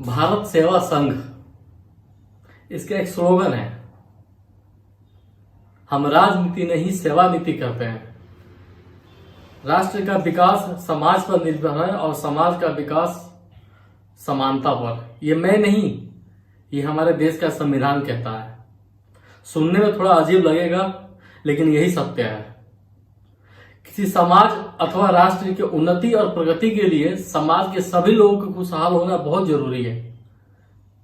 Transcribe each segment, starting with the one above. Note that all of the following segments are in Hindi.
भारत सेवा संघ, इसका एक स्लोगन है, हम राजनीति नहीं सेवा नीति करते हैं। राष्ट्र का विकास समाज पर निर्भर है और समाज का विकास समानता पर। ये मैं नहीं, ये हमारे देश का संविधान कहता है। सुनने में थोड़ा अजीब लगेगा, लेकिन यही सत्य है। किसी समाज अथवा राष्ट्र की उन्नति और प्रगति के लिए समाज के सभी लोगों का खुशहाल होना बहुत जरूरी है।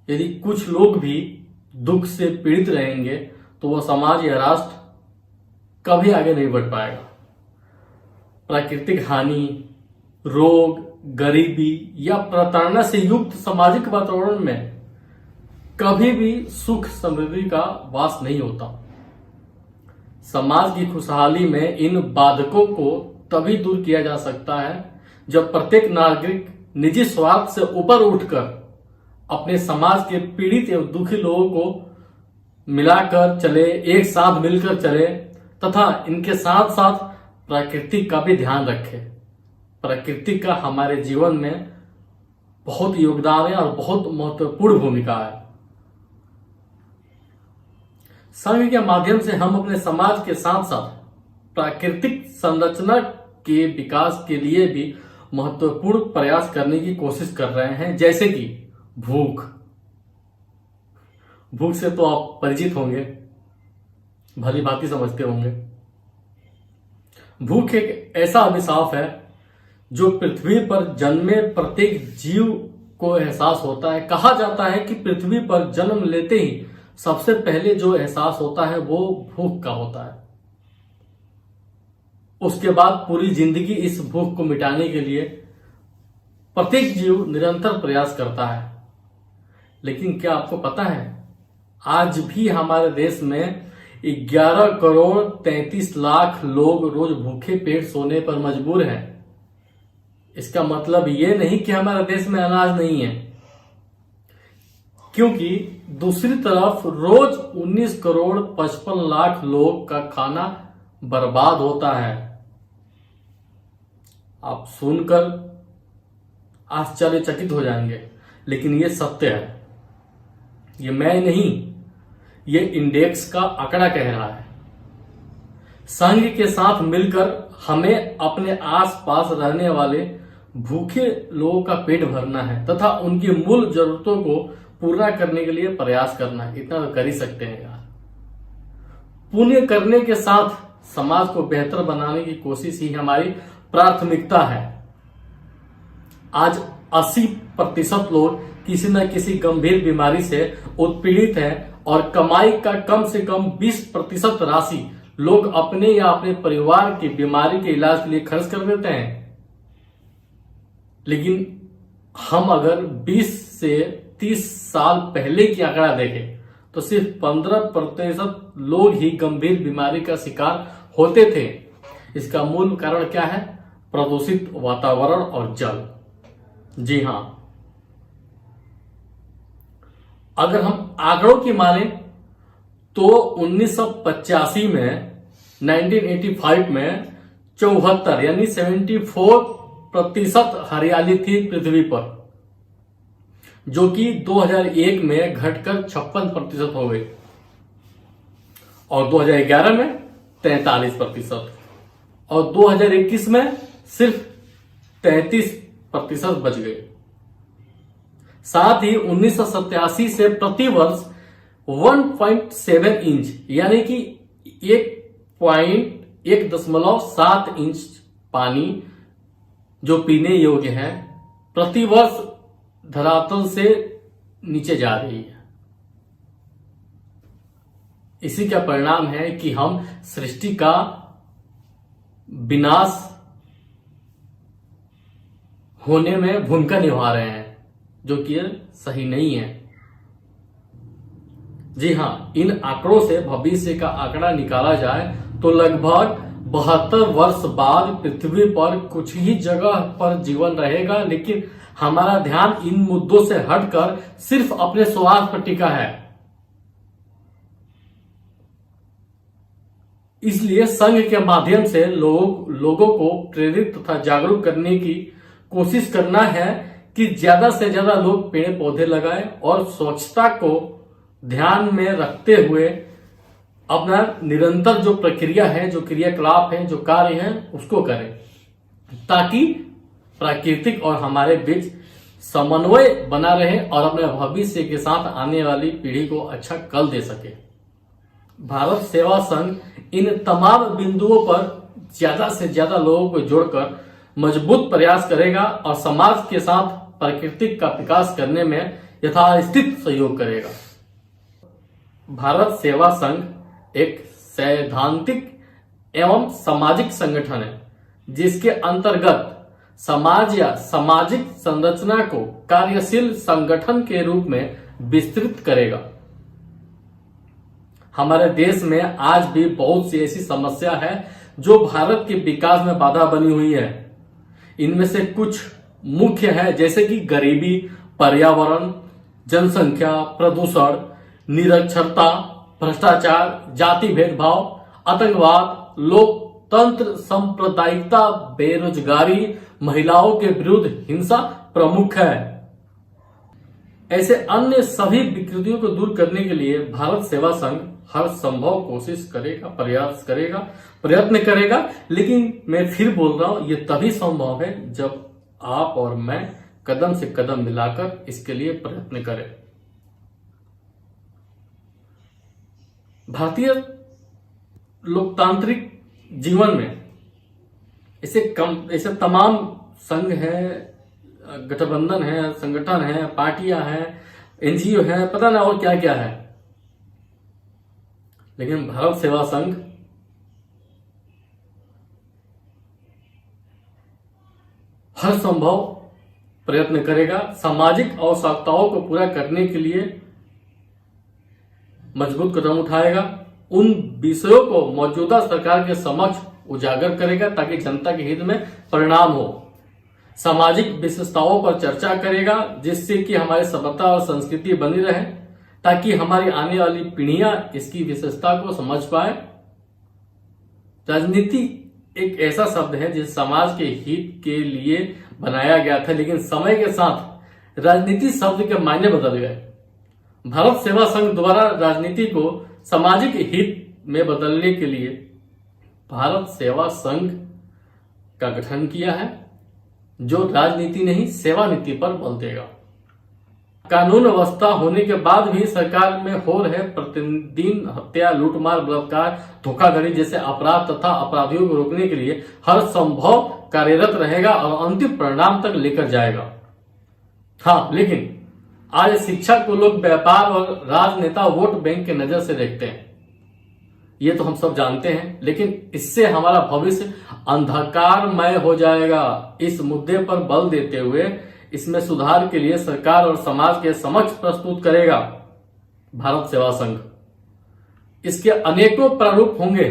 यदि कुछ लोग भी दुख से पीड़ित रहेंगे तो वह समाज या राष्ट्र कभी आगे नहीं बढ़ पाएगा। प्राकृतिक हानि, रोग, गरीबी या प्रताड़ना से युक्त सामाजिक वातावरण में कभी भी सुख समृद्धि का वास नहीं होता। समाज की खुशहाली में इन बाधकों को तभी दूर किया जा सकता है जब प्रत्येक नागरिक निजी स्वार्थ से ऊपर उठकर अपने समाज के पीड़ित एवं दुखी लोगों को मिलाकर चले, एक साथ मिलकर चले तथा इनके साथ साथ प्रकृति का भी ध्यान रखे। प्रकृति का हमारे जीवन में बहुत योगदान है और बहुत महत्वपूर्ण भूमिका है। संघ के माध्यम से हम अपने समाज के साथ साथ प्राकृतिक संरचना के विकास के लिए भी महत्वपूर्ण प्रयास करने की कोशिश कर रहे हैं, जैसे कि भूख से तो आप परिचित होंगे, भली भांति समझते होंगे। भूख एक ऐसा अभिशाप है जो पृथ्वी पर जन्मे प्रत्येक जीव को एहसास होता है। कहा जाता है कि पृथ्वी पर जन्म लेते ही सबसे पहले जो एहसास होता है वो भूख का होता है। उसके बाद पूरी जिंदगी इस भूख को मिटाने के लिए प्रत्येक जीव निरंतर प्रयास करता है। लेकिन क्या आपको पता है, आज भी हमारे देश में 11 करोड़ 33 लाख लोग रोज भूखे पेट सोने पर मजबूर हैं। इसका मतलब ये नहीं कि हमारे देश में अनाज नहीं है, क्योंकि दूसरी तरफ रोज 19 करोड़ 55 लाख लोग का खाना बर्बाद होता है। आप सुनकर आश्चर्यचकित हो जाएंगे, लेकिन ये सत्य है। ये मैं नहीं, ये इंडेक्स का आंकड़ा कह रहा है। संघ के साथ मिलकर हमें अपने आसपास रहने वाले भूखे लोगों का पेट भरना है तथा उनकी मूल जरूरतों को पूरा करने के लिए प्रयास करना है। इतना तो कर ही सकते हैं यार। पुण्य करने के साथ समाज को बेहतर बनाने की कोशिश ही हमारी प्राथमिकता है। आज 80% लोग किसी न किसी गंभीर बीमारी से उत्पीड़ित हैं और कमाई का कम से कम 20% राशि लोग अपने या अपने परिवार की बीमारी के इलाज के लिए खर्च कर देते हैं। लेकिन हम अगर 20 से 30 साल पहले की आंकड़ा देखें तो सिर्फ 15% लोग ही गंभीर बीमारी का शिकार होते थे। इसका मूल कारण क्या है? प्रदूषित वातावरण और जल। जी हां, अगर हम आंकड़ों की माने तो 1985 में 1985 में 74 यानी 74% हरियाली थी पृथ्वी पर, जो कि 2001 में घटकर 56% हो गई और 2011 में 43% और 2021 में सिर्फ 33% बच गए। साथ ही 1987 से प्रति वर्ष 1.7 इंच यानी कि 1.7 इंच पानी जो पीने योग्य है प्रति वर्ष धरातल से नीचे जा रही है। इसी का परिणाम है कि हम सृष्टि का विनाश होने में भूमिका निभा रहे हैं, जो कि सही नहीं है। जी हां, इन आंकड़ों से भविष्य का आंकड़ा निकाला जाए तो लगभग 72 वर्ष बाद पृथ्वी पर कुछ ही जगह पर जीवन रहेगा, लेकिन हमारा ध्यान इन मुद्दों से हटकर सिर्फ अपने स्वार्थ पर टिका है। इसलिए संघ के माध्यम से लोगों को प्रेरित तथा जागरूक करने की कोशिश करना है कि ज्यादा से ज्यादा लोग पेड़ पौधे लगाएं और स्वच्छता को ध्यान में रखते हुए अपना निरंतर जो प्रक्रिया है, जो क्रियाकलाप है, जो कार्य है, उसको करें, ताकि प्राकृतिक और हमारे बीच समन्वय बना रहे और अपने भविष्य के साथ आने वाली पीढ़ी को अच्छा कल दे सके। भारत सेवा संघ इन तमाम बिंदुओं पर ज्यादा से ज्यादा लोगों को जोड़कर मजबूत प्रयास करेगा और समाज के साथ प्राकृतिक का विकास करने में यथास्थित सहयोग करेगा। भारत सेवा संघ एक सैद्धांतिक एवं सामाजिक संगठन है, जिसके अंतर्गत समाज या सामाजिक संरचना को कार्यशील संगठन के रूप में विस्तृत करेगा। हमारे देश में आज भी बहुत सी ऐसी समस्या है जो भारत के विकास में बाधा बनी हुई है। इनमें से कुछ मुख्य है, जैसे कि गरीबी, पर्यावरण, जनसंख्या, प्रदूषण, निरक्षरता, भ्रष्टाचार, जाति भेदभाव, आतंकवाद, लोकतंत्र, सांप्रदायिकता, बेरोजगारी, महिलाओं के विरुद्ध हिंसा प्रमुख है। ऐसे अन्य सभी विकृतियों को दूर करने के लिए भारत सेवा संघ हर संभव कोशिश करेगा, प्रयास करेगा, प्रयत्न करेगा। लेकिन मैं फिर बोल रहा हूं, ये तभी संभव है जब आप और मैं कदम से कदम मिलाकर इसके लिए प्रयत्न करें। भारतीय लोकतांत्रिक जीवन में ऐसे तमाम संघ है, गठबंधन है, संगठन है, पार्टियां हैं, एनजीओ है, पता ना और क्या क्या है, लेकिन भारत सेवा संघ हर संभव प्रयत्न करेगा। सामाजिक आवश्यकताओं को पूरा करने के लिए मजबूत कदम उठाएगा। उन विषयों को मौजूदा सरकार के समक्ष उजागर करेगा ताकि जनता के हित में परिणाम हो। सामाजिक विशेषताओं पर चर्चा करेगा जिससे कि हमारी सभ्यता और संस्कृति बनी रहे, ताकि हमारी आने वाली पीढ़ियां इसकी विशेषता को समझ पाए। राजनीति एक ऐसा शब्द है जिस समाज के हित के लिए बनाया गया था, लेकिन समय के साथ राजनीति शब्द के मायने बदल गए। भारत सेवा संघ द्वारा राजनीति को सामाजिक हित में बदलने के लिए भारत सेवा संघ का गठन किया है, जो राजनीति नहीं सेवा नीति पर बल देगा। कानून व्यवस्था होने के बाद भी सरकार में हो रहे प्रतिदिन हत्या, लूटमार, बलात्कार, धोखाधड़ी जैसे अपराध तथा अपराधियों को रोकने के लिए हर संभव कार्यरत रहेगा और अंतिम परिणाम तक लेकर जाएगा। हाँ, लेकिन आज शिक्षा को लोग व्यापार और राजनेता वोट बैंक के नजर से देखते हैं, ये तो हम सब जानते हैं, लेकिन इससे हमारा भविष्य अंधकारमय हो जाएगा। इस मुद्दे पर बल देते हुए इसमें सुधार के लिए सरकार और समाज के समक्ष प्रस्तुत करेगा भारत सेवा संघ। इसके अनेकों प्रारूप होंगे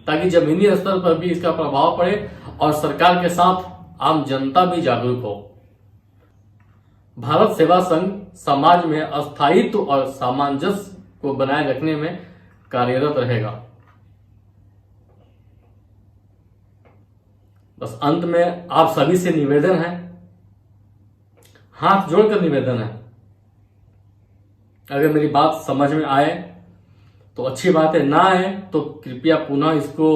ताकि जमीनी स्तर पर भी इसका प्रभाव पड़े और सरकार के साथ आम जनता भी जागरूक हो। भारत सेवा संघ समाज में अस्थायित्व और सामंजस्य को बनाए रखने में कार्यरत रहेगा। बस अंत में आप सभी से निवेदन है, हाथ जोड़कर निवेदन है, अगर मेरी बात समझ में आए तो अच्छी बात है, ना आए तो कृपया पुनः इसको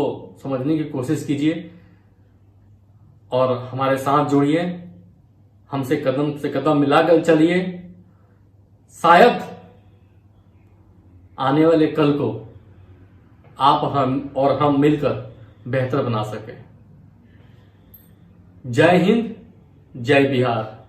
समझने की कोशिश कीजिए और हमारे साथ जुड़िए, हमसे कदम से कदम मिलाकर चलिए। शायद आने वाले कल को आप और हम मिलकर बेहतर बना सके। जय हिंद, जय बिहार।